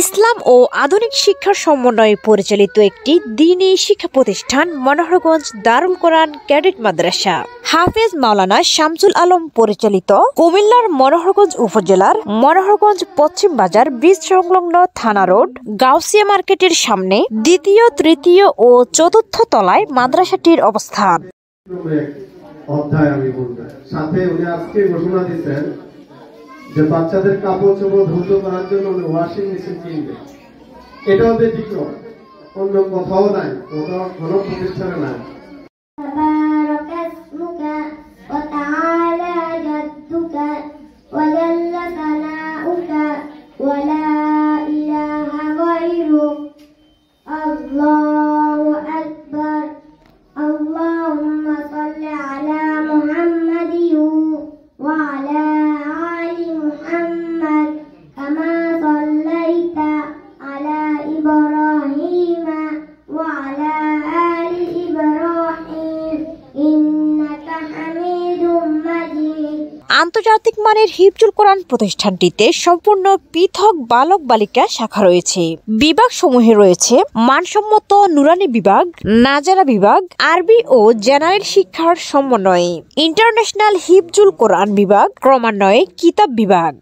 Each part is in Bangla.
ইসলাম ও আধুনিক শিক্ষার সমন্বয়ে পরিচালিত একটি দ্বীনী শিক্ষা প্রতিষ্ঠান মনোহরগঞ্জ দারুল কোরআন ক্যাডেট মাদ্রাসা। হাফেজ মাওলানা শামসুল আলম পরিচালিত কুমিল্লার মনোহরগঞ্জ উপজেলার মনোহরগঞ্জ পশ্চিম বাজার ব্রিজ সংলগ্ন থানা রোড গাউসিয়া মার্কেটের সামনে দ্বিতীয়, তৃতীয় ও চতুর্থ তলায় মাদ্রাসাটির অবস্থান। সাথে উনি আজকে ঘোষণা দিয়েছেন যে বাচ্চাদের কাপড় চোপড় ধুলো করার জন্য ওয়াশিং মেশিন কিনবে। এটাও ব্যতিক্রম, অন্য কোথাও নাই, কোনো প্রতিষ্ঠানে নাই। আন্তর্জাতিক মানের হিফজুল কোরআন প্রতিষ্ঠানটিতে সম্পূর্ণ পৃথক বালক বালিকা শাখা রয়েছে। বিভাগ সমূহে রয়েছে মানসম্মত নুরানি বিভাগ, নাজারা বিভাগ, আরবি ও জেনারেল শিক্ষার সমন্বয়ে ইন্টারন্যাশনাল হিফজুল কোরআন বিভাগ, ক্রমান্বয়ে কিতাব বিভাগ।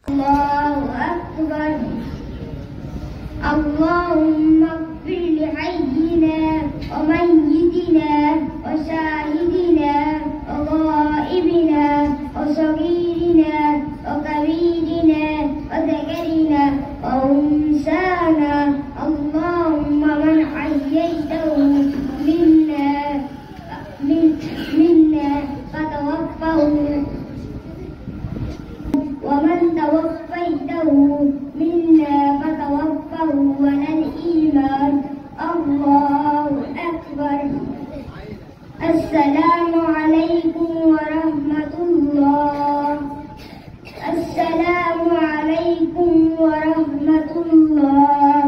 السلام عليكم ورحمة الله. السلام عليكم ورحمة الله.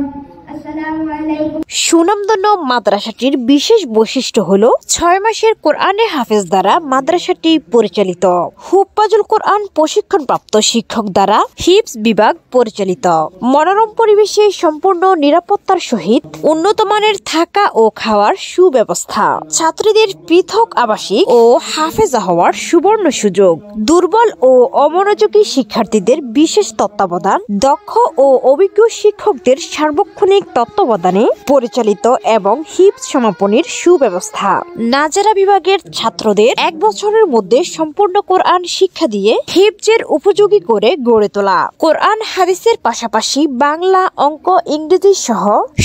السلام عليكم. সুনামধন্য মাদ্রাসাটির বিশেষ বৈশিষ্ট্য হলো 6 মাসের কোরআনে হাফেজ দ্বারা মাদ্রাসাটি পরিচালিত। হুফাজুল কোরআন প্রশিক্ষণপ্রাপ্ত শিক্ষক দ্বারা হিফজ বিভাগ পরিচালিত। মনোরম পরিবেশে সম্পূর্ণ নিরাপত্তার সহিত উন্নত মানের থাকা ও খাওয়ার সুব্যবস্থা, ছাত্রীদের পৃথক আবাসিক ও হাফেজা হওয়ার সুবর্ণ সুযোগ, দুর্বল ও অমনোযোগী শিক্ষার্থীদের বিশেষ তত্ত্বাবধান, দক্ষ ও অভিজ্ঞ শিক্ষকদের সার্বক্ষণিক তত্ত্বাবধানে পরিচালিত এবং হিফজ সমাপনীর সুব্যবস্থা। নাজারা বিভাগের ছাত্রদের 1 বছরের মধ্যে সম্পূর্ণ কোরআন শিক্ষা দিয়ে হিফজের উপযোগী করে গড়ে তোলা। কোরআন হাদিসের পাশাপাশি বাংলা, অঙ্ক, ইংরেজি সহ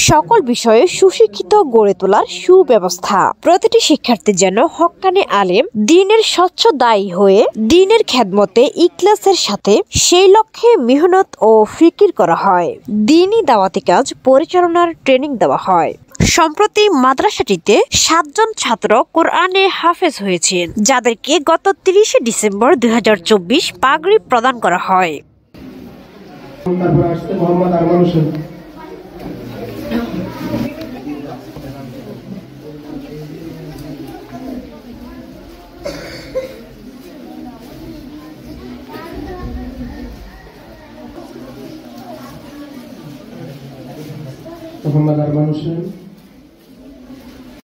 সকল বিষয়ে সুশিক্ষিত গড়ে তোলার সুব্যবস্থা। প্রতিটি শিক্ষার্থী যেন হক্কানে আলেম, দ্বীনের স্বচ্ছ দায়ী হয়ে দ্বীনের খেদমতে ইখলাসের সাথে সেই লক্ষ্যে মেহনত ও ফিকির করা হয়। দ্বীনী দাওয়াতি কাজ পরিচালনার ট্রেনিং দেওয়া হয়। সম্প্রতি মাদ্রাসাটিতে 7 জন ছাত্র কোরআনে হাফেজ হয়েছেন, যাদেরকে গত 30 ডিসেম্বর 2024 পাগড়ি প্রদান করা হয়। মোহাম্মদ আরমান হোসেন।